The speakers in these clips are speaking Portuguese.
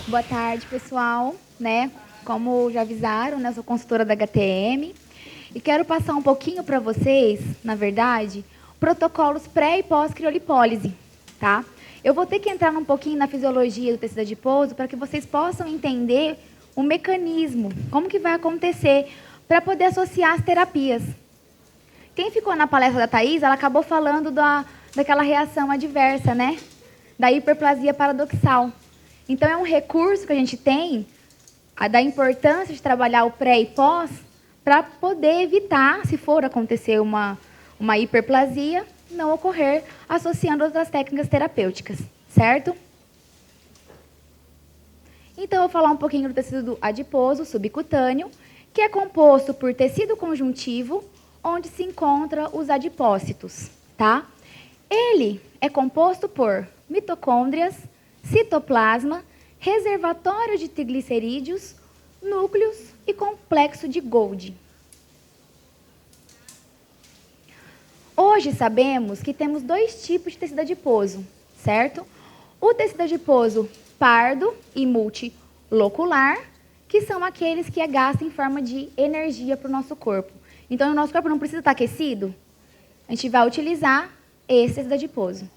Boa tarde, pessoal. Como já avisaram, eu sou consultora da HTM e quero passar um pouquinho para vocês, na verdade, protocolos pré e pós-criolipólise, tá? Eu vou ter que entrar um pouquinho na fisiologia do tecido adiposo para que vocês possam entender o mecanismo, como que vai acontecer, para poder associar as terapias. Quem ficou na palestra da Thaís, ela acabou falando daquela reação adversa, né? Da hiperplasia paradoxal. Então, é um recurso que a gente tem, da importância de trabalhar o pré e pós, para poder evitar, se for acontecer uma hiperplasia, não ocorrer associando outras técnicas terapêuticas, certo? Então, eu vou falar um pouquinho do tecido adiposo subcutâneo, que é composto por tecido conjuntivo, onde se encontram os adipócitos, tá? Ele é composto por mitocôndrias, citoplasma, reservatório de triglicerídeos, núcleos e complexo de Golgi. Hoje sabemos que temos dois tipos de tecido adiposo, certo? O tecido adiposo pardo e multilocular, que são aqueles que é gasto em forma de energia para o nosso corpo. Então, o nosso corpo não precisa estar aquecido, a gente vai utilizar esse tecido adiposo.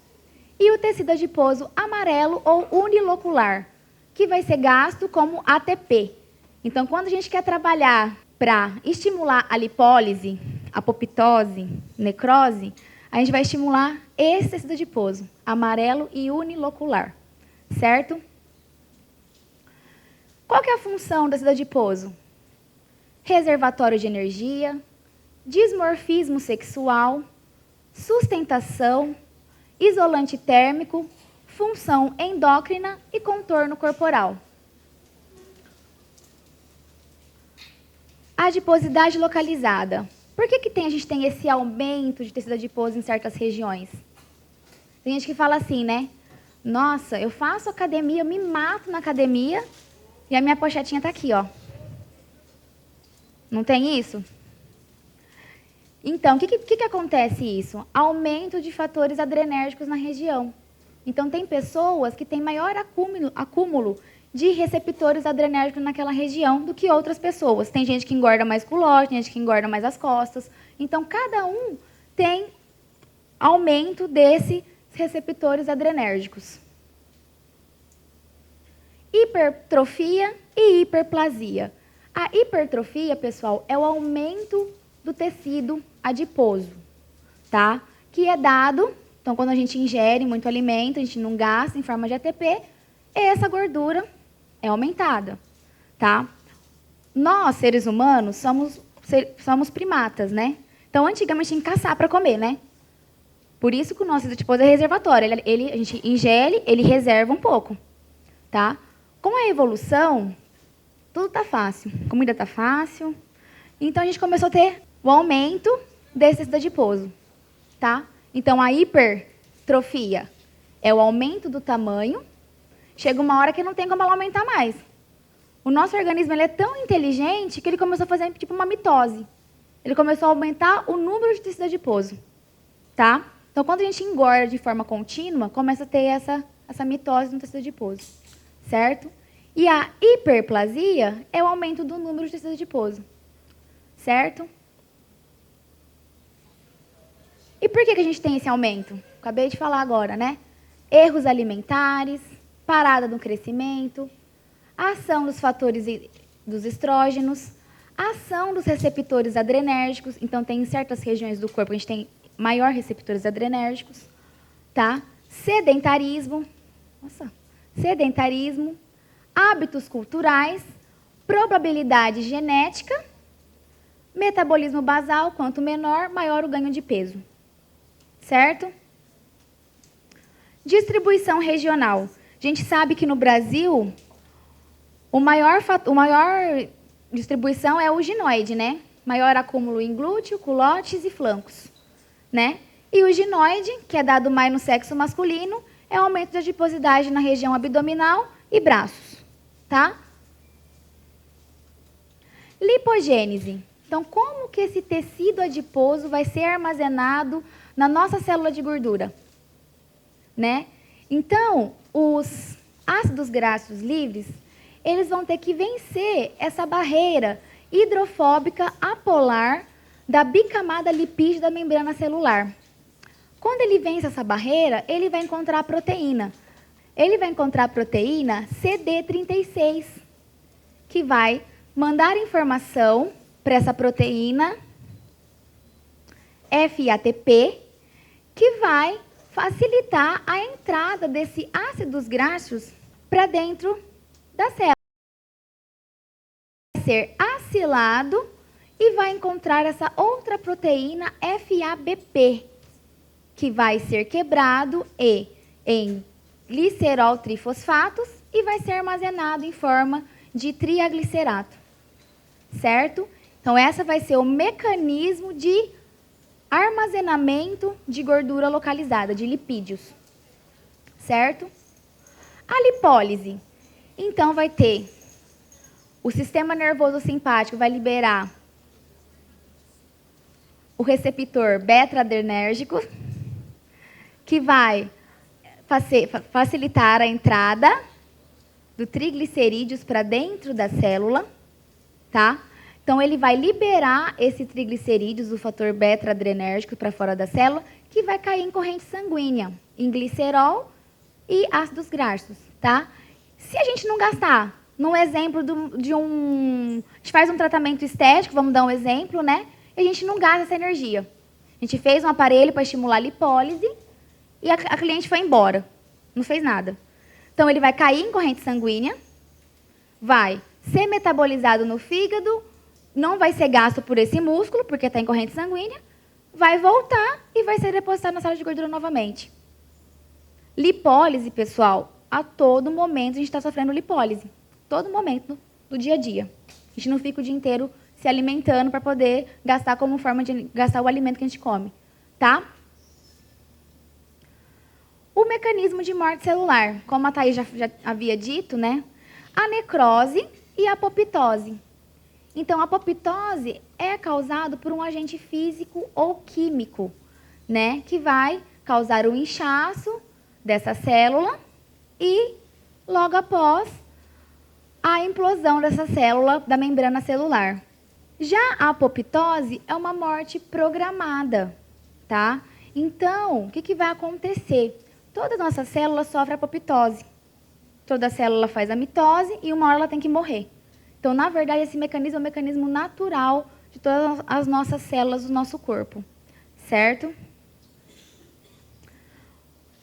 E o tecido adiposo amarelo ou unilocular, que vai ser gasto como ATP. Então, quando a gente quer trabalhar para estimular a lipólise, apoptose, necrose, a gente vai estimular esse tecido adiposo, amarelo e unilocular, certo? Qual que é a função do tecido adiposo? Reservatório de energia, dimorfismo sexual, sustentação, isolante térmico, função endócrina e contorno corporal. Adiposidade localizada. Por que a gente tem esse aumento de tecido adiposo em certas regiões? Tem gente que fala assim, né? Nossa, eu faço academia, eu me mato na academia e a minha pochetinha está aqui, ó. Não tem isso? Então, o que acontece isso? Aumento de fatores adrenérgicos na região. Então, tem pessoas que têm maior acúmulo de receptores adrenérgicos naquela região do que outras pessoas. Tem gente que engorda mais com o lógio, tem gente que engorda mais as costas. Então, cada um tem aumento desses receptores adrenérgicos. Hipertrofia e hiperplasia. A hipertrofia, pessoal, é o aumento do tecido adiposo, tá? Que é dado, então, quando a gente ingere muito alimento, a gente não gasta em forma de ATP, essa gordura é aumentada, tá? Nós, seres humanos, somos primatas, né? Então, antigamente, tinha que caçar para comer, né? Por isso que o nosso tecido adiposo é reservatório. A gente ingere, ele reserva um pouco, tá? Com a evolução, tudo está fácil. Comida está fácil. Então, a gente começou a ter o aumento desse tecido adiposo, tá? Então, a hipertrofia é o aumento do tamanho. Chega uma hora que não tem como ela aumentar mais. O nosso organismo ele é tão inteligente que ele começou a fazer tipo uma mitose. Ele começou a aumentar o número de tecido adiposo, tá? Então, quando a gente engorda de forma contínua, começa a ter essa mitose no tecido adiposo, certo? E a hiperplasia é o aumento do número de tecido adiposo, certo? E por que a gente tem esse aumento? Acabei de falar agora, né? Erros alimentares, parada no crescimento, ação dos fatores dos estrógenos, ação dos receptores adrenérgicos. Então, tem em certas regiões do corpo, a gente tem maior receptores adrenérgicos, tá? Sedentarismo, hábitos culturais, probabilidade genética, metabolismo basal, quanto menor, maior o ganho de peso. Certo? Distribuição regional. A gente sabe que no Brasil, o maior distribuição é o ginoide, né? Maior acúmulo em glúteo, culotes e flancos, né? E o ginoide, que é dado mais no sexo masculino, é o aumento de adiposidade na região abdominal e braços, tá? Lipogênese. Então, como que esse tecido adiposo vai ser armazenado na nossa célula de gordura? Né? Então, os ácidos graxos livres, eles vão ter que vencer essa barreira hidrofóbica apolar da bicamada lipídio da membrana celular. Quando ele vence essa barreira, ele vai encontrar a proteína. Ele vai encontrar a proteína CD36, que vai mandar informação para essa proteína FATP, que vai facilitar a entrada desse ácidos graxos para dentro da célula. Vai ser acilado e vai encontrar essa outra proteína FABP, que vai ser quebrado em glicerol trifosfatos e vai ser armazenado em forma de triaglicerato, certo? Então, essa vai ser o mecanismo de armazenamento de gordura localizada, de lipídios, certo? A lipólise, então, vai ter o sistema nervoso simpático, vai liberar o receptor beta-adrenérgico, que vai facilitar a entrada do triglicerídeos para dentro da célula, tá? Então, ele vai liberar esse triglicerídeos, o fator beta-adrenérgico, para fora da célula, que vai cair em corrente sanguínea, em glicerol e ácidos graxos, tá? Se a gente não gastar, num exemplo de um... A gente faz um tratamento estético, vamos dar um exemplo, né? E a gente não gasta essa energia. A gente fez um aparelho para estimular a lipólise e a cliente foi embora. Não fez nada. Então, ele vai cair em corrente sanguínea, vai ser metabolizado no fígado, não vai ser gasto por esse músculo, porque está em corrente sanguínea, vai voltar e vai ser depositado na sala de gordura novamente. Lipólise, pessoal, a todo momento a gente está sofrendo lipólise. Todo momento do dia a dia. A gente não fica o dia inteiro se alimentando para poder gastar como forma de gastar o alimento que a gente come, tá? O mecanismo de morte celular, como a Thaís já havia dito, né? A necrose e a apoptose. Então, a apoptose é causada por um agente físico ou químico, né? Que vai causar o inchaço dessa célula e, logo após, a implosão dessa célula da membrana celular. Já a apoptose é uma morte programada, tá? Então, o que vai acontecer? Toda nossa célula sofre apoptose. Toda célula faz a mitose e uma hora ela tem que morrer. Então, na verdade, esse mecanismo é um mecanismo natural de todas as nossas células do nosso corpo, certo?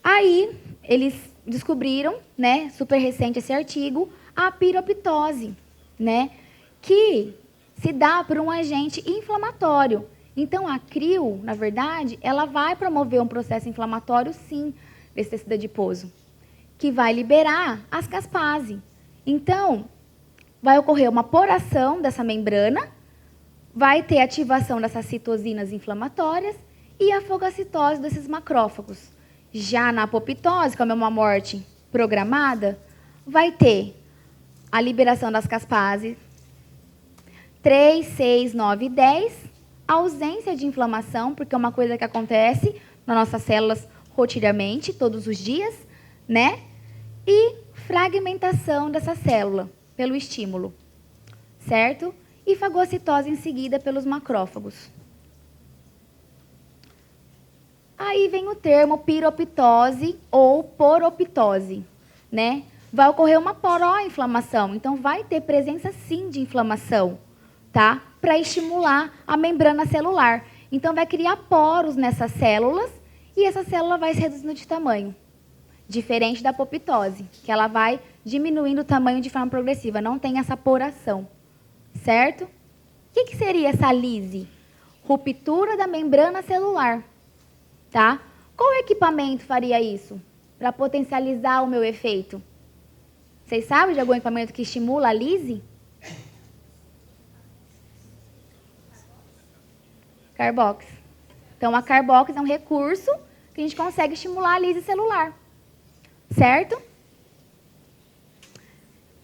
Aí, eles descobriram, né, super recente esse artigo, a piroptose, né, que se dá por um agente inflamatório. Então, a CRIO, na verdade, ela vai promover um processo inflamatório, sim, desse tecido adiposo, que vai liberar as caspase. Então, vai ocorrer uma poração dessa membrana, vai ter ativação dessas citosinas inflamatórias e a fagocitose desses macrófagos. Já na apoptose, como é uma morte programada, vai ter a liberação das caspases 3, 6, 9 e 10, ausência de inflamação, porque é uma coisa que acontece nas nossas células rotineiramente, todos os dias, né? E fragmentação dessa célula pelo estímulo, certo? E fagocitose em seguida pelos macrófagos. Aí vem o termo piroptose ou poroptose, né? Vai ocorrer uma poroinflamação, então vai ter presença sim de inflamação, tá? Para estimular a membrana celular. Então vai criar poros nessas células e essa célula vai se reduzindo de tamanho. Diferente da apoptose, que ela vai diminuindo o tamanho de forma progressiva, não tem essa poração, certo? O que seria essa lise? Ruptura da membrana celular, tá? Qual equipamento faria isso para potencializar o meu efeito? Vocês sabem de algum equipamento que estimula a lise? Carbox. Então, a Carbox é um recurso que a gente consegue estimular a lise celular. Certo?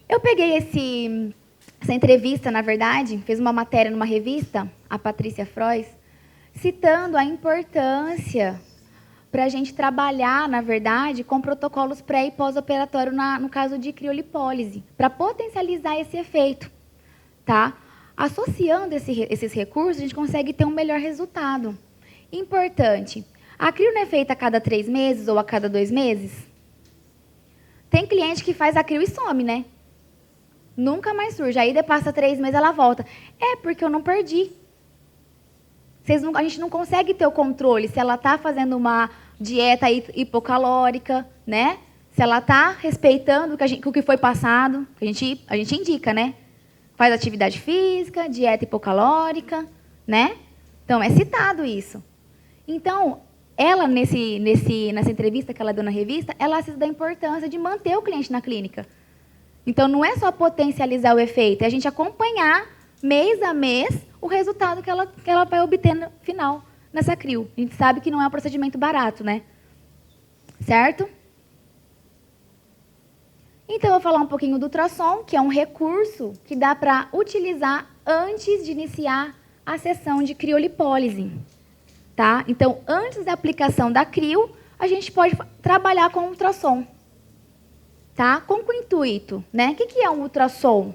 Eu peguei essa entrevista, na verdade, fez uma matéria numa revista, a Patrícia Frois, citando a importância para a gente trabalhar, na verdade, com protocolos pré- e pós-operatório no caso de criolipólise, para potencializar esse efeito, tá? Associando esses recursos, a gente consegue ter um melhor resultado. Importante, a crio não é feita a cada 3 meses ou a cada 2 meses? Tem cliente que faz a crio e some, né? Nunca mais surge. Aí passa 3 meses, ela volta. É porque eu não perdi. A gente não consegue ter o controle se ela está fazendo uma dieta hipocalórica, né? Se ela está respeitando o que foi passado, que a gente indica, né? Faz atividade física, dieta hipocalórica, né? Então, é citado isso. Então, ela, nessa entrevista que ela deu na revista, ela assiste da importância de manter o cliente na clínica. Então, não é só potencializar o efeito, é a gente acompanhar, mês a mês, o resultado que ela vai obter no final, nessa crio. A gente sabe que não é um procedimento barato, né? Certo? Então, eu vou falar um pouquinho do ultrassom, que é um recurso que dá para utilizar antes de iniciar a sessão de criolipólise. Tá? Então, antes da aplicação da crio, a gente pode trabalhar com ultrassom. Tá? Com que intuito? Né? O que é um ultrassom?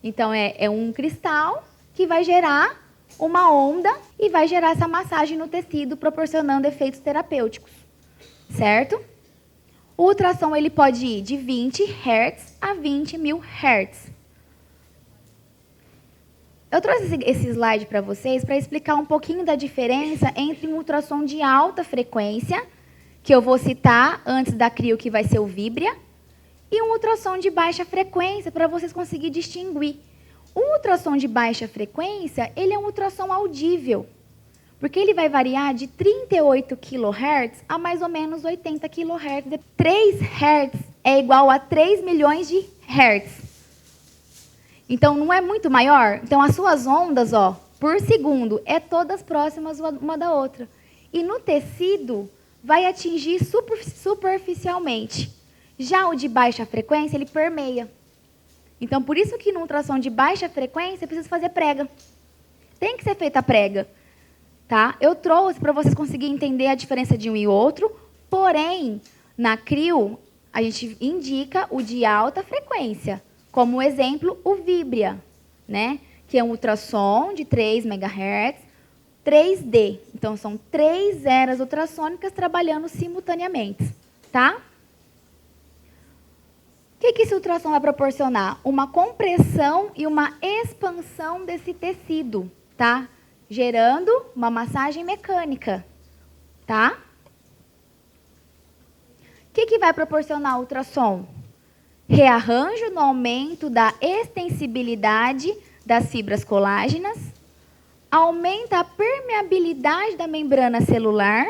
Então, é um cristal que vai gerar uma onda e vai gerar essa massagem no tecido, proporcionando efeitos terapêuticos. Certo? O ultrassom ele pode ir de 20 Hz a 20.000 Hz. Eu trouxe esse slide para vocês para explicar um pouquinho da diferença entre um ultrassom de alta frequência, que eu vou citar antes da crio, que vai ser o Vibria, e um ultrassom de baixa frequência, para vocês conseguirem distinguir. O ultrassom de baixa frequência, ele é um ultrassom audível, porque ele vai variar de 38 kHz a mais ou menos 80 kHz. 3 Hz é igual a 3 milhões de Hz. Então, não é muito maior? Então, as suas ondas, ó, por segundo, é todas próximas uma da outra. E no tecido, vai atingir superficialmente. Já o de baixa frequência, ele permeia. Então, por isso que no ultrassom de baixa frequência, precisa fazer prega. Tem que ser feita a prega. Tá? Eu trouxe para vocês conseguirem entender a diferença de um e outro, porém, na crio, a gente indica o de alta frequência. Como exemplo, o Vibria, né? Que é um ultrassom de 3 MHz, 3D. Então, são 3 eras ultrassônicas trabalhando simultaneamente. Tá? O que esse ultrassom vai proporcionar? Uma compressão e uma expansão desse tecido, tá? Gerando uma massagem mecânica, tá? O que vai proporcionar o ultrassom? Rearranjo no aumento da extensibilidade das fibras colágenas, aumenta a permeabilidade da membrana celular,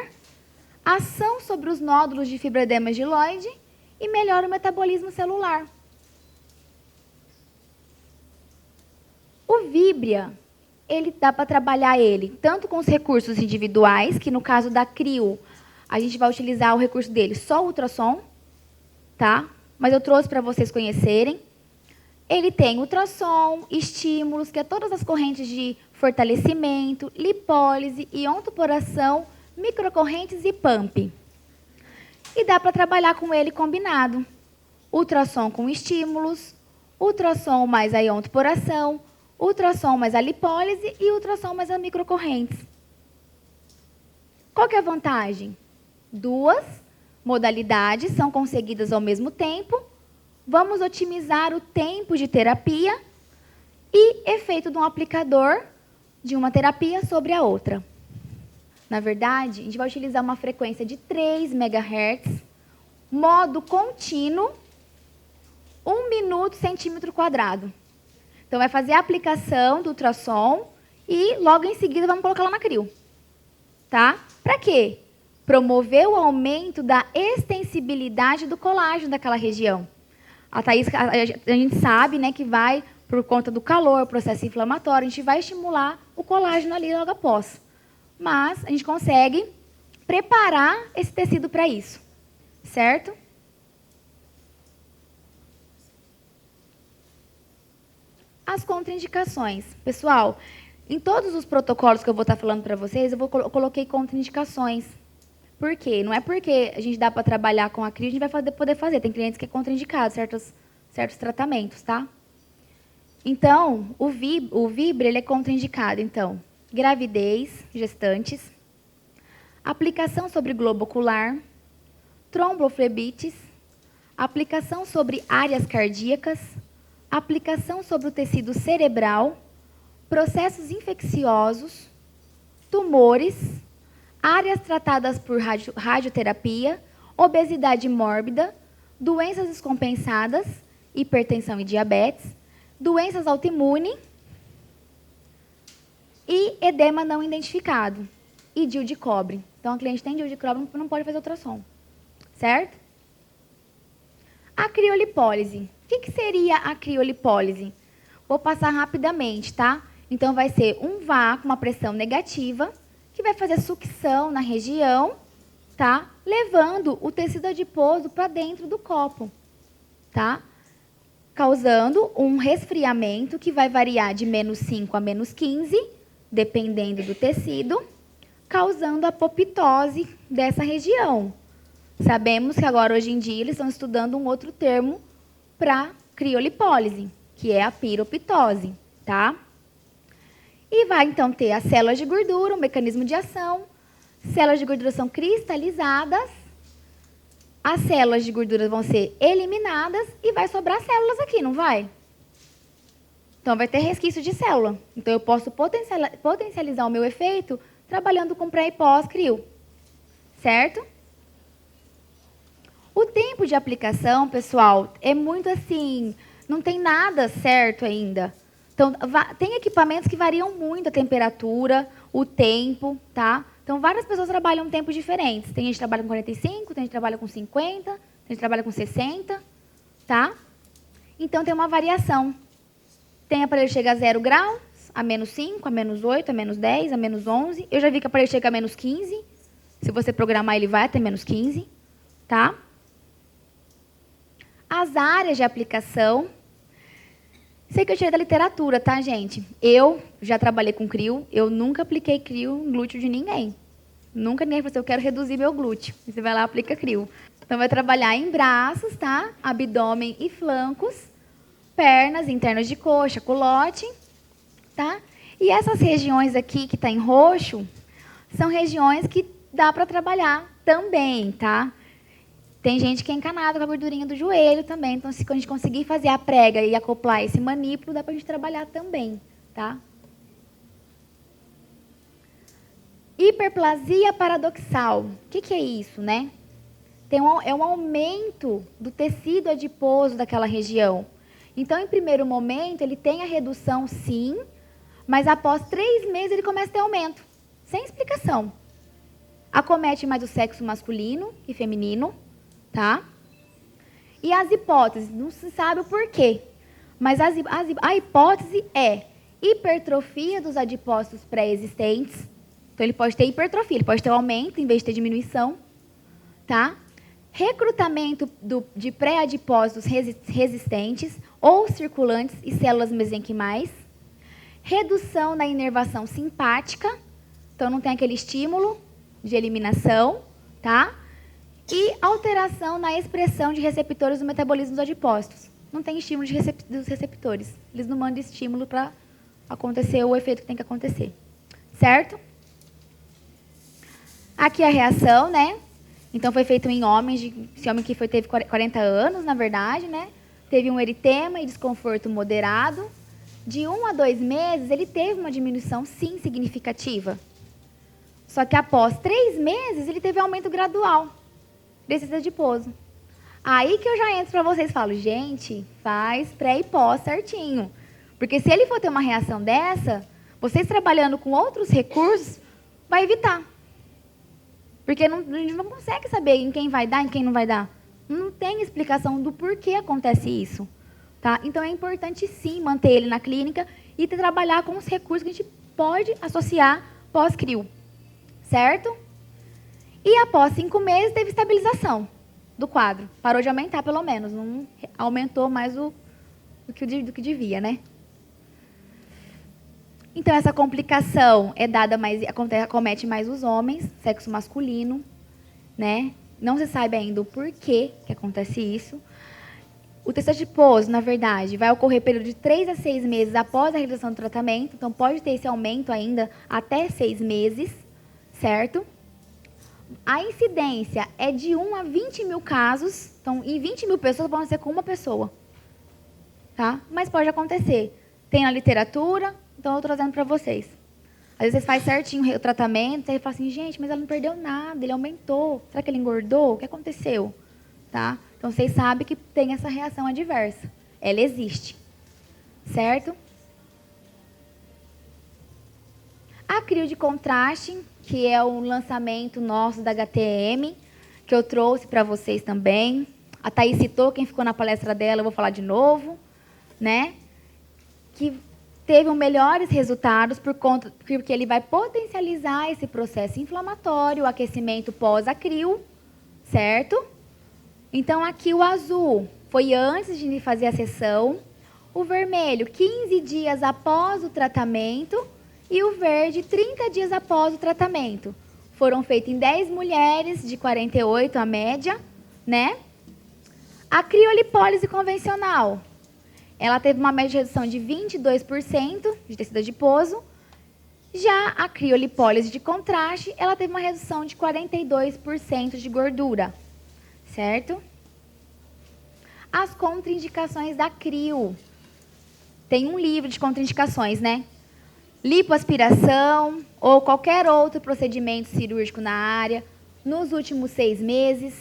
ação sobre os nódulos de fibroedema giloide e melhora o metabolismo celular. O Vibria, ele dá para trabalhar ele tanto com os recursos individuais, que no caso da crio, a gente vai utilizar o recurso dele só o ultrassom, tá? Mas eu trouxe para vocês conhecerem. Ele tem ultrassom, estímulos, que é todas as correntes de fortalecimento, lipólise, iontoporação, microcorrentes e pump. E dá para trabalhar com ele combinado. Ultrassom com estímulos, ultrassom mais a iontoporação, ultrassom mais a lipólise e ultrassom mais a microcorrentes. Qual que é a vantagem? 2 modalidades são conseguidas ao mesmo tempo. Vamos otimizar o tempo de terapia e efeito de um aplicador de uma terapia sobre a outra. Na verdade, a gente vai utilizar uma frequência de 3 MHz, modo contínuo, 1 minuto centímetro quadrado. Então, vai fazer a aplicação do ultrassom e, logo em seguida, vamos colocar lá na crio. Tá? Para quê? Promover o aumento da extensibilidade do colágeno daquela região. A gente sabe, né, que vai, por conta do calor, processo inflamatório, a gente vai estimular o colágeno ali logo após. Mas a gente consegue preparar esse tecido para isso. Certo? As contraindicações. Pessoal, em todos os protocolos que eu vou estar falando para vocês, eu coloquei contraindicações. Por quê? Não é porque a gente dá para trabalhar com a crio, a gente vai poder fazer. Tem clientes que é contraindicado certos tratamentos, tá? Então, o Vibre, ele é contraindicado, então, gravidez, gestantes, aplicação sobre globo ocular, tromboflebites, aplicação sobre áreas cardíacas, aplicação sobre o tecido cerebral, processos infecciosos, tumores, áreas tratadas por radioterapia, obesidade mórbida, doenças descompensadas, hipertensão e diabetes, doenças autoimunes e edema não identificado. E DIU de cobre. Então, a cliente tem DIU de cobre, não pode fazer ultrassom. Certo? A criolipólise. O que seria a criolipólise? Vou passar rapidamente, tá? Então, vai ser um vácuo, uma pressão negativa, que vai fazer sucção na região, tá? Levando o tecido adiposo para dentro do copo, tá? Causando um resfriamento que vai variar de -5 a -15, dependendo do tecido, causando apoptose dessa região. Sabemos que agora, hoje em dia, eles estão estudando um outro termo para criolipólise, que é a piroptose, tá? E vai, então, ter as células de gordura, o mecanismo de ação. Células de gordura são cristalizadas. As células de gordura vão ser eliminadas e vai sobrar células aqui, não vai? Então, vai ter resquício de célula. Então, eu posso potencializar o meu efeito trabalhando com pré e pós-crio. Certo? O tempo de aplicação, pessoal, é muito assim, não tem nada certo ainda. Então, tem equipamentos que variam muito a temperatura, o tempo, tá? Então, várias pessoas trabalham em tempos diferentes. Tem gente que trabalha com 45, tem gente que trabalha com 50, tem gente que trabalha com 60, tá? Então, tem uma variação. Tem aparelho que chega a 0 graus, a -5, a -8, a -10, a -11. Eu já vi que aparelho chega a -15. Se você programar, ele vai até -15, tá? As áreas de aplicação. Sei que eu tirei da literatura, tá, gente? Eu já trabalhei com crio, eu nunca apliquei crio em glúteo de ninguém. Nunca ninguém falou assim, eu quero reduzir meu glúteo. E você vai lá e aplica crio. Então, vai trabalhar em braços, tá? Abdômen e flancos, pernas, internas de coxa, culote, tá? E essas regiões aqui que tá em roxo, são regiões que dá para trabalhar também, tá? Tem gente que é encanada com a gordurinha do joelho também. Então, se a gente conseguir fazer a prega e acoplar esse manípulo, dá para a gente trabalhar também, tá? Hiperplasia paradoxal. O que é isso, né? É um aumento do tecido adiposo daquela região. Então, em primeiro momento, ele tem a redução, sim, mas após 3 meses ele começa a ter aumento, sem explicação. Acomete mais o sexo masculino e feminino, tá? E as hipóteses, não se sabe o porquê, mas a hipótese é hipertrofia dos adipócitos pré-existentes. Então, ele pode ter hipertrofia, ele pode ter um aumento em vez de ter diminuição, tá? Recrutamento de pré-adipócitos resistentes ou circulantes e células mesenquimais. Redução na inervação simpática, então não tem aquele estímulo de eliminação, tá? E alteração na expressão de receptores do metabolismo dos adipócitos. Não tem estímulo dos receptores. Eles não mandam estímulo para acontecer o efeito que tem que acontecer. Certo? Aqui a reação, né? Então, foi feito em homens, esse homem que teve 40 anos, na verdade, né? Teve um eritema e desconforto moderado. De 1 a 2 meses, ele teve uma diminuição, sim, significativa. Só que após 3 meses, ele teve aumento gradual desse adiposo. Aí que eu já entro para vocês e falo, gente, faz pré e pós certinho. Porque se ele for ter uma reação dessa, vocês trabalhando com outros recursos, vai evitar. Porque a gente não consegue saber em quem vai dar, em quem não vai dar. Não tem explicação do porquê acontece isso. Tá? Então, é importante, sim, manter ele na clínica e trabalhar com os recursos que a gente pode associar pós-crio. Certo? E após 5 meses, teve estabilização do quadro. Parou de aumentar, pelo menos. Não aumentou mais do que devia, né? Então, essa complicação é dada mais, acomete mais os homens, sexo masculino. né? Não se sabe ainda o porquê que acontece isso. O tecido adiposo, na verdade, vai ocorrer período de 3 a 6 meses após a realização do tratamento. Então, pode ter esse aumento ainda até 6 meses, certo? A incidência é de 1 a 20 mil casos. Então, em 20 mil pessoas, pode ser com uma pessoa. Tá? Mas pode acontecer. Tem na literatura, então eu estou trazendo para vocês. Às vezes, vocês fazem certinho o tratamento, e fala assim, gente, mas ela não perdeu nada, ele aumentou. Será que ele engordou? O que aconteceu? Tá? Então, vocês sabem que tem essa reação adversa. Ela existe. Certo? A crio de contraste, que é o lançamento nosso da HTM, que eu trouxe para vocês também. A Thaís citou, quem ficou na palestra dela, eu vou falar de novo, né? Que teve melhores resultados porque ele vai potencializar esse processo inflamatório, o aquecimento pós-acrio, certo? Então, aqui o azul foi antes de fazer a sessão, o vermelho, 15 dias após o tratamento, e o verde, 30 dias após o tratamento. Foram feitos em 10 mulheres, de 48 a média, né? A criolipólise convencional, ela teve uma média de redução de 22% de tecido adiposo. Já a criolipólise de contraste, ela teve uma redução de 42% de gordura, certo? As contraindicações da crio. Tem um livro de contraindicações, né? Lipoaspiração ou qualquer outro procedimento cirúrgico na área nos últimos 6 meses.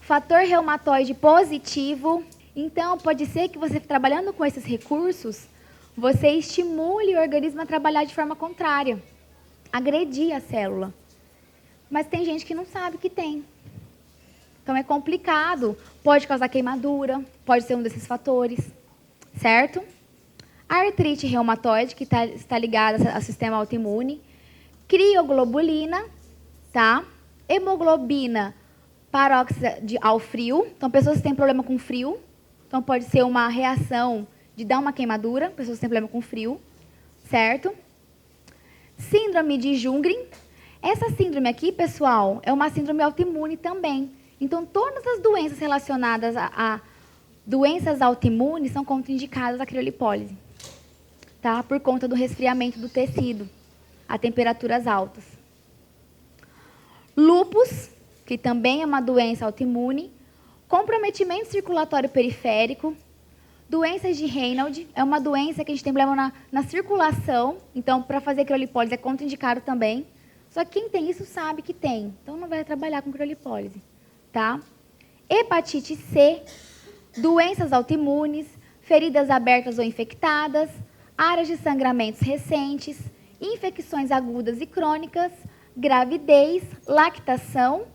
Fator reumatoide positivo. Então, pode ser que você, trabalhando com esses recursos, você estimule o organismo a trabalhar de forma contrária, agredir a célula. Mas tem gente que não sabe que tem. Então, é complicado. Pode causar queimadura, pode ser um desses fatores, certo? A artrite reumatoide, que está ligada ao sistema autoimune. Crioglobulina, tá? Hemoglobina paróxida ao frio. Então, pessoas que têm problema com frio. Então, pode ser uma reação de dar uma queimadura. Pessoas que têm problema com frio, certo? Síndrome de Jungren. Essa síndrome aqui, pessoal, é uma síndrome autoimune também. Então, todas as doenças relacionadas a doenças autoimunes são contraindicadas à criolipólise. Tá? Por conta do resfriamento do tecido a temperaturas altas. Lúpus, que também é uma doença autoimune. Comprometimento circulatório periférico. Doenças de Raynaud, é uma doença que a gente tem problema na circulação. Então, para fazer criolipólise é contraindicado também. Só que quem tem isso sabe que tem. Então, não vai trabalhar com criolipólise. Tá? Hepatite C, doenças autoimunes, feridas abertas ou infectadas, áreas de sangramentos recentes, infecções agudas e crônicas, gravidez, lactação,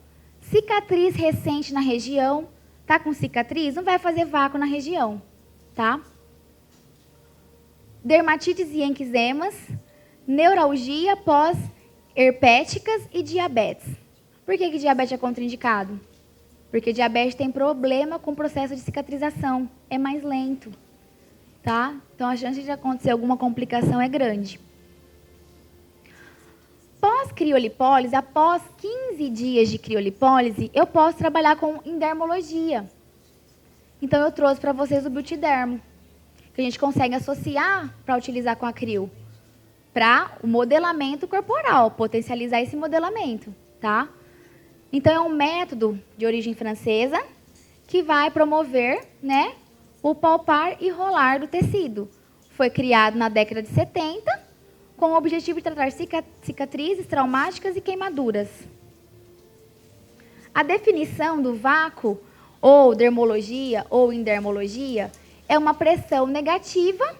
cicatriz recente na região. Tá com cicatriz? Não vai fazer vácuo na região, tá? Dermatites e eczemas, neuralgia pós-herpéticas e diabetes. Por que diabetes é contraindicado? Porque diabetes tem problema com o processo de cicatrização, é mais lento. Tá? Então, a chance de acontecer alguma complicação é grande. Pós-criolipólise, após 15 dias de criolipólise, eu posso trabalhar com endermologia. Então, eu trouxe para vocês o Biotidermo, que a gente consegue associar para utilizar com a crio, para o modelamento corporal, potencializar esse modelamento. Tá? Então, é um método de origem francesa que vai promover, né, o palpar e rolar do tecido. Foi criado na década de 70, com o objetivo de tratar cicatrizes traumáticas e queimaduras. A definição do vácuo, ou dermologia, ou endermologia, é uma pressão negativa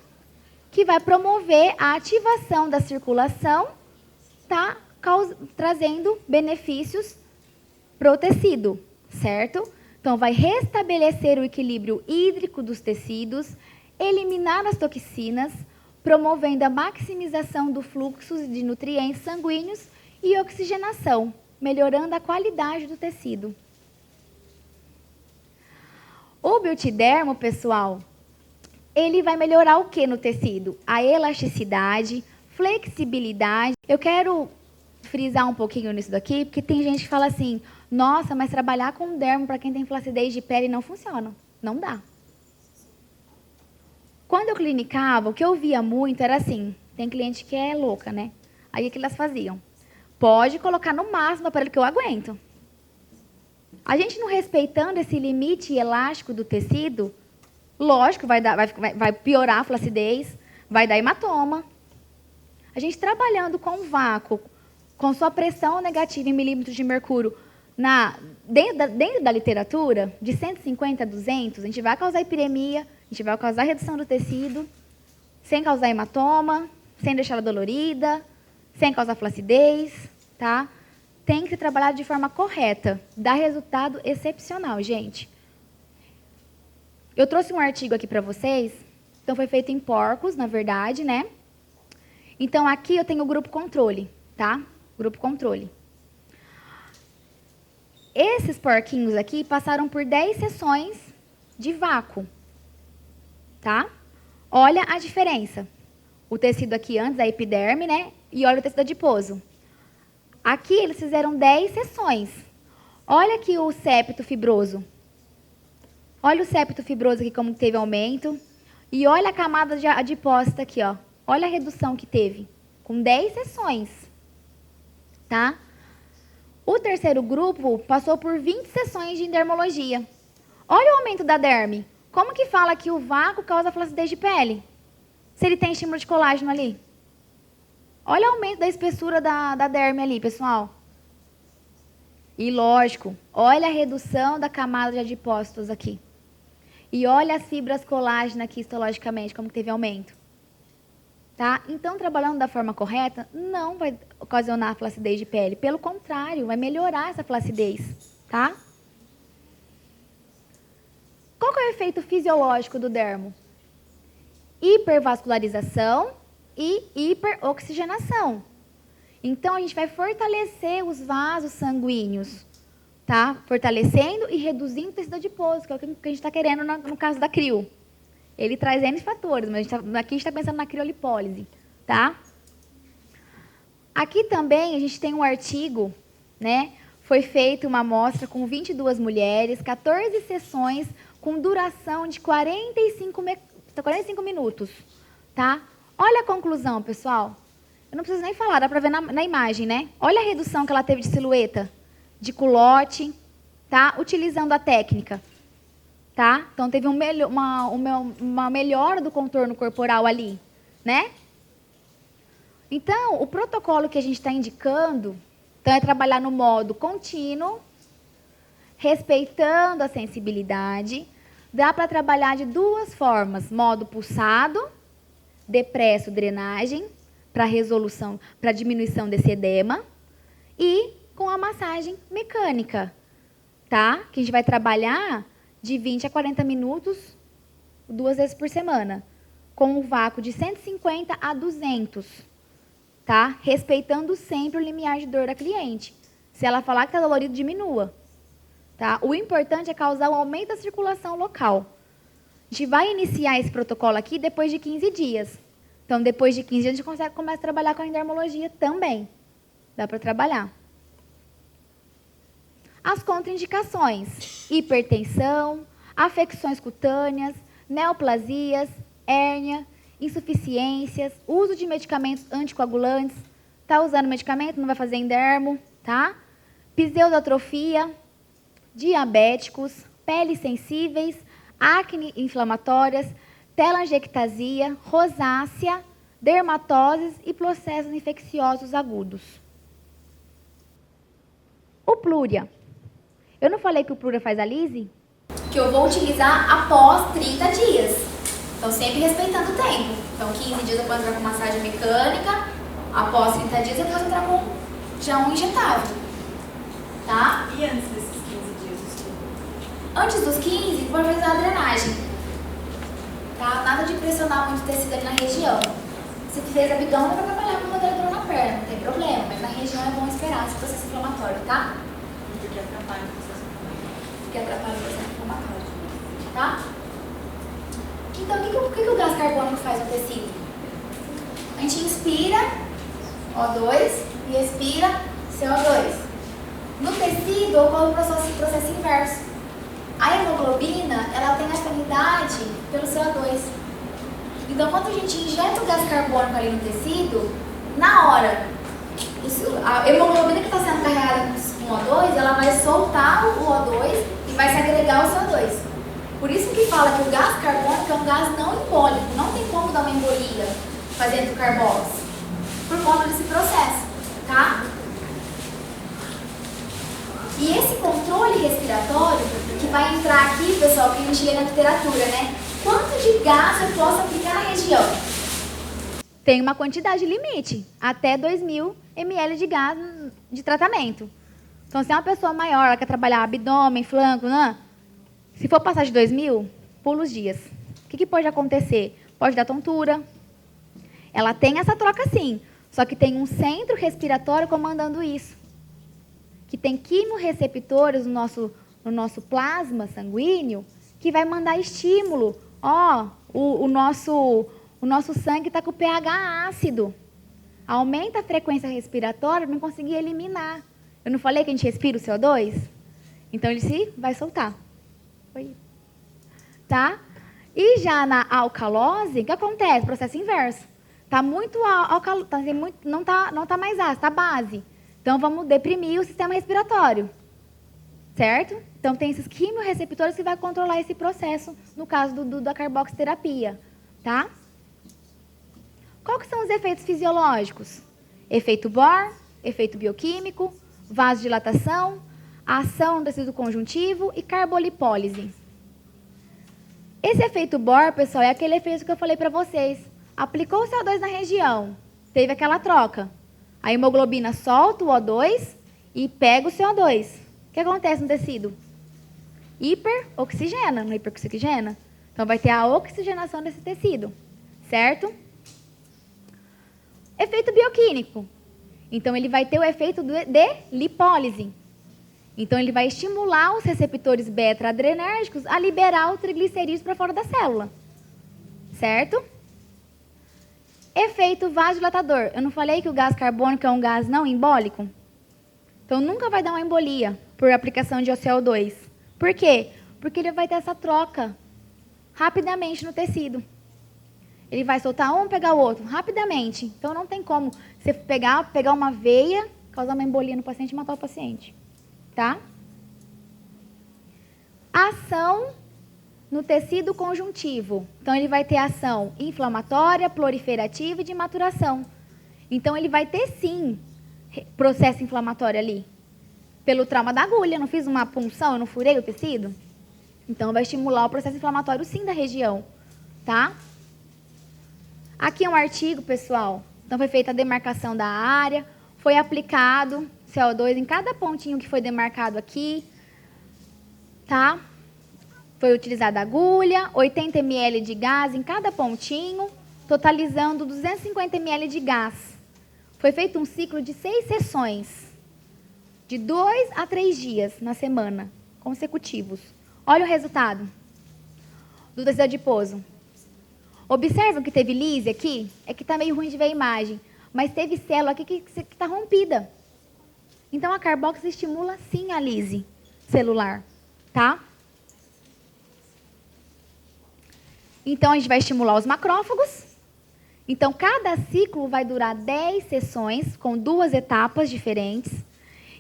que vai promover a ativação da circulação, tá, trazendo benefícios para o tecido, certo? Então, vai restabelecer o equilíbrio hídrico dos tecidos, eliminar as toxinas, promovendo a maximização do fluxo de nutrientes sanguíneos e oxigenação, melhorando a qualidade do tecido. O Biotidermo, pessoal, ele vai melhorar o que no tecido? A elasticidade, flexibilidade. Eu quero frisar um pouquinho nisso daqui, porque tem gente que fala assim, Nossa, mas trabalhar com dermo para quem tem flacidez de pele não funciona. Não dá. Quando eu clinicava, o que eu via muito era assim, tem cliente que é louca, né? Aí o que elas faziam? Pode colocar no máximo do aparelho que eu aguento. A gente não respeitando esse limite elástico do tecido, lógico, vai piorar a flacidez, vai dar hematoma. A gente trabalhando com vácuo, com sua pressão negativa em milímetros de mercúrio, dentro da literatura, de 150 a 200, a gente vai causar hipiremia, a gente vai causar redução do tecido, sem causar hematoma, sem deixar ela dolorida, sem causar flacidez, tá? Tem que trabalhar de forma correta, dá resultado excepcional, gente. Eu trouxe um artigo aqui para vocês, então foi feito em porcos, na verdade, né? Então aqui eu tenho o grupo controle, tá? Grupo controle. Esses porquinhos aqui passaram por 10 sessões de vácuo, tá? Olha a diferença. O tecido aqui antes, a epiderme, né? E olha o tecido adiposo. Aqui eles fizeram 10 sessões. Olha aqui o septo fibroso. Olha o septo fibroso aqui como teve aumento. E olha a camada adiposa aqui, ó. Olha a redução que teve. Com 10 sessões. Tá? O terceiro grupo passou por 20 sessões de dermologia. Olha o aumento da derme. Como que fala que o vácuo causa flacidez de pele? Se ele tem estímulo de colágeno ali. Olha o aumento da espessura da derme ali, pessoal. E lógico, olha a redução da camada de adipócitos aqui. E olha as fibras colágeno aqui histologicamente, como que teve aumento. Tá? Então, trabalhando da forma correta, não vai ocasionar flacidez de pele. Pelo contrário, vai melhorar essa flacidez. Tá? Qual que é o efeito fisiológico do dermo? Hipervascularização e hiperoxigenação. Então, a gente vai fortalecer os vasos sanguíneos, tá? Fortalecendo e reduzindo o tecido adiposo, que é o que a gente está querendo no caso da crio. Ele traz N fatores, mas aqui a gente está pensando na criolipólise, tá? Aqui também a gente tem um artigo, né? Foi feita uma amostra com 22 mulheres, 14 sessões, com duração de 45 minutos, tá? Olha a conclusão, pessoal. Eu não preciso nem falar, dá para ver na imagem, né? Olha a redução que ela teve de silhueta, de culote, tá? Utilizando a técnica, tá? Então, teve uma melhora do contorno corporal ali, né? Então, o protocolo que a gente está indicando, então, é trabalhar no modo contínuo, respeitando a sensibilidade. Dá para trabalhar de duas formas, modo pulsado, depresso drenagem, para resolução, para diminuição desse edema, e com a massagem mecânica, tá? Que a gente vai trabalhar de 20 a 40 minutos, 2 vezes por semana, com um vácuo de 150 a 200, tá? Respeitando sempre o limiar de dor da cliente. Se ela falar que está dolorido, diminua, tá? O importante é causar um aumento da circulação local. A gente vai iniciar esse protocolo aqui depois de 15 dias. Então, depois de 15 dias, a gente começa a trabalhar com a endermologia também. Dá para trabalhar. As contraindicações: hipertensão, afecções cutâneas, neoplasias, hérnia, insuficiências, uso de medicamentos anticoagulantes. Está usando medicamento, não vai fazer endermo, tá? Pseudoatrofia, diabéticos, peles sensíveis, acne inflamatórias, telangiectasia, rosácea, dermatoses e processos infecciosos agudos. O plúria. Eu não falei que o plúria faz a lise? Que eu vou utilizar após 30 dias. Então, sempre respeitando o tempo. Então, 15 dias eu posso entrar com massagem mecânica. Após 30 dias eu posso entrar com já um injetável. Tá? E antes desses 15 dias? Antes dos 15, vou fazer a drenagem. Tá? Nada de pressionar muito o tecido ali na região. Se fez abdômen, vai trabalhar com moderador na perna, não tem problema. Mas na região é bom esperar esse processo inflamatório, tá? Porque atrapalha o processo inflamatório. Porque atrapalha o processo inflamatório. Tá? Então, o que o gás carbônico faz no tecido? A gente inspira O2 e expira CO2. No tecido ocorre o processo inverso. A hemoglobina, ela tem afinidade pelo CO2. Então, quando a gente injeta o gás carbônico ali no tecido, na hora, a hemoglobina que está sendo carregada com O2, ela vai soltar o O2 e vai se agregar ao CO2. Por isso que fala que o gás carbônico é um gás não embólico, não tem como dar uma embolia fazendo carbox, por conta desse processo, tá? E esse controle respiratório, que vai entrar aqui, pessoal, que a gente lê na literatura, né? Quanto de gás eu posso aplicar na região? Tem uma quantidade limite, até 2.000 ml de gás de tratamento. Então, se é uma pessoa maior, ela quer trabalhar abdômen, flanco, né? Se for passar de 2.000, pula os dias. O que pode acontecer? Pode dar tontura. Ela tem essa troca sim, só que tem um centro respiratório comandando isso. Que tem quimioreceptores no nosso plasma sanguíneo que vai mandar estímulo. Ó, o nosso sangue está com pH ácido. Aumenta a frequência respiratória para não conseguir eliminar. Eu não falei que a gente respira o CO2? Então, ele vai soltar. Tá? E já na alcalose, o que acontece? Processo inverso. Está muito alcalose, não tá mais ácido, está base. Então, vamos deprimir o sistema respiratório. Certo? Então, tem esses quimioreceptores que vai controlar esse processo, no caso da carboxiterapia. Tá? Quais são os efeitos fisiológicos? Efeito Bohr, efeito bioquímico, vasodilatação, ação no tecido conjuntivo e carbolipólise. Esse efeito Bohr, pessoal, é aquele efeito que eu falei para vocês. Aplicou o CO2 na região, teve aquela troca. A hemoglobina solta o O2 e pega o CO2. O que acontece no tecido? Hiperoxigena, não hiperoxigena? Então, vai ter a oxigenação desse tecido, certo? Efeito bioquímico. Então, ele vai ter o efeito de lipólise. Então, ele vai estimular os receptores beta-adrenérgicos a liberar os triglicerídeos para fora da célula. Certo? Efeito vasodilatador. Eu não falei que o gás carbônico é um gás não embólico? Então, nunca vai dar uma embolia por aplicação de CO2. Por quê? Porque ele vai ter essa troca rapidamente no tecido. Ele vai soltar um, pegar o outro, rapidamente. Então, não tem como você pegar uma veia, causar uma embolia no paciente e matar o paciente. Tá? Ação no tecido conjuntivo. Então, ele vai ter ação inflamatória, proliferativa e de maturação. Então, ele vai ter, sim, processo inflamatório ali. Pelo trauma da agulha, eu não fiz uma punção, eu não furei o tecido? Então, vai estimular o processo inflamatório, sim, da região. Tá? Aqui é um artigo, pessoal. Então, foi feita a demarcação da área, foi aplicado CO2 em cada pontinho que foi demarcado aqui, tá? Foi utilizada agulha, 80 ml de gás em cada pontinho, totalizando 250 ml de gás. Foi feito um ciclo de 6 sessões, de 2 a 3 dias na semana, consecutivos. Olha o resultado do tecido adiposo. Observam que teve lise aqui? É que está meio ruim de ver a imagem, mas teve célula aqui que está rompida. Então, a carbox estimula, sim, a lise celular, tá? Então, a gente vai estimular os macrófagos. Então, cada ciclo vai durar 10 sessões, com 2 etapas diferentes.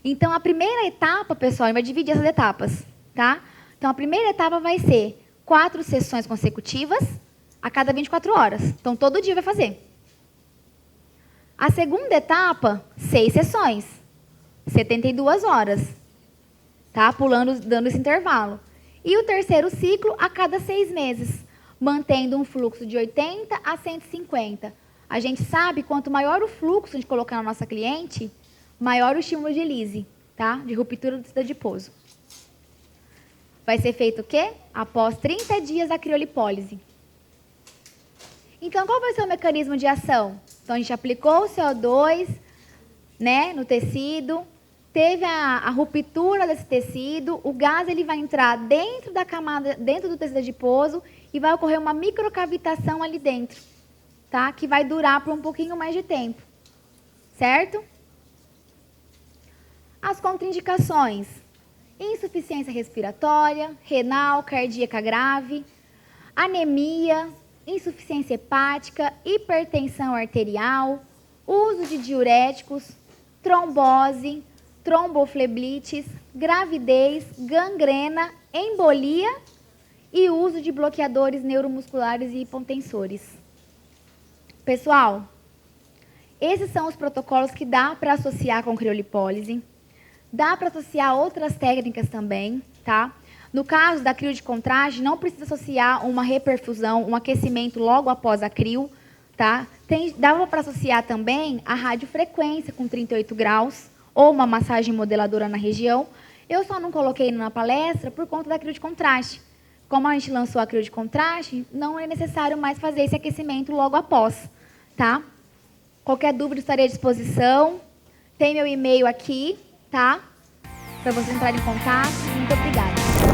Então, a primeira etapa, pessoal, a gente vai dividir essas etapas, tá? Então, a primeira etapa vai ser 4 sessões consecutivas, a cada 24 horas. Então, todo dia vai fazer. A segunda etapa, 6 sessões. 72 horas, tá? Pulando, dando esse intervalo. E o terceiro ciclo a cada 6 meses, mantendo um fluxo de 80 a 150. A gente sabe, quanto maior o fluxo a gente colocar na nossa cliente, maior o estímulo de lise, tá? De ruptura do tecido adiposo. Vai ser feito o quê? Após 30 dias da criolipólise. Então, qual vai ser o mecanismo de ação? Então, a gente aplicou o CO2, né, no tecido, teve a ruptura desse tecido, o gás ele vai entrar dentro da camada, dentro do tecido adiposo e vai ocorrer uma microcavitação ali dentro, tá? Que vai durar por um pouquinho mais de tempo, certo? As contraindicações: insuficiência respiratória, renal, cardíaca grave, anemia, insuficiência hepática, hipertensão arterial, uso de diuréticos, trombose, tromboflebites, gravidez, gangrena, embolia e uso de bloqueadores neuromusculares e hipotensores. Pessoal, esses são os protocolos que dá para associar com criolipólise. Dá para associar outras técnicas também, tá? No caso da crio de contraste, não precisa associar uma reperfusão, um aquecimento logo após a crio, tá? Dava para associar também a radiofrequência com 38 graus ou uma massagem modeladora na região. Eu só não coloquei na palestra por conta da crio de contraste. Como a gente lançou a crio de contraste, não é necessário mais fazer esse aquecimento logo após, tá? Qualquer dúvida, estarei à disposição. Tem meu e-mail aqui, tá? Para vocês entrarem em contato. Muito obrigada.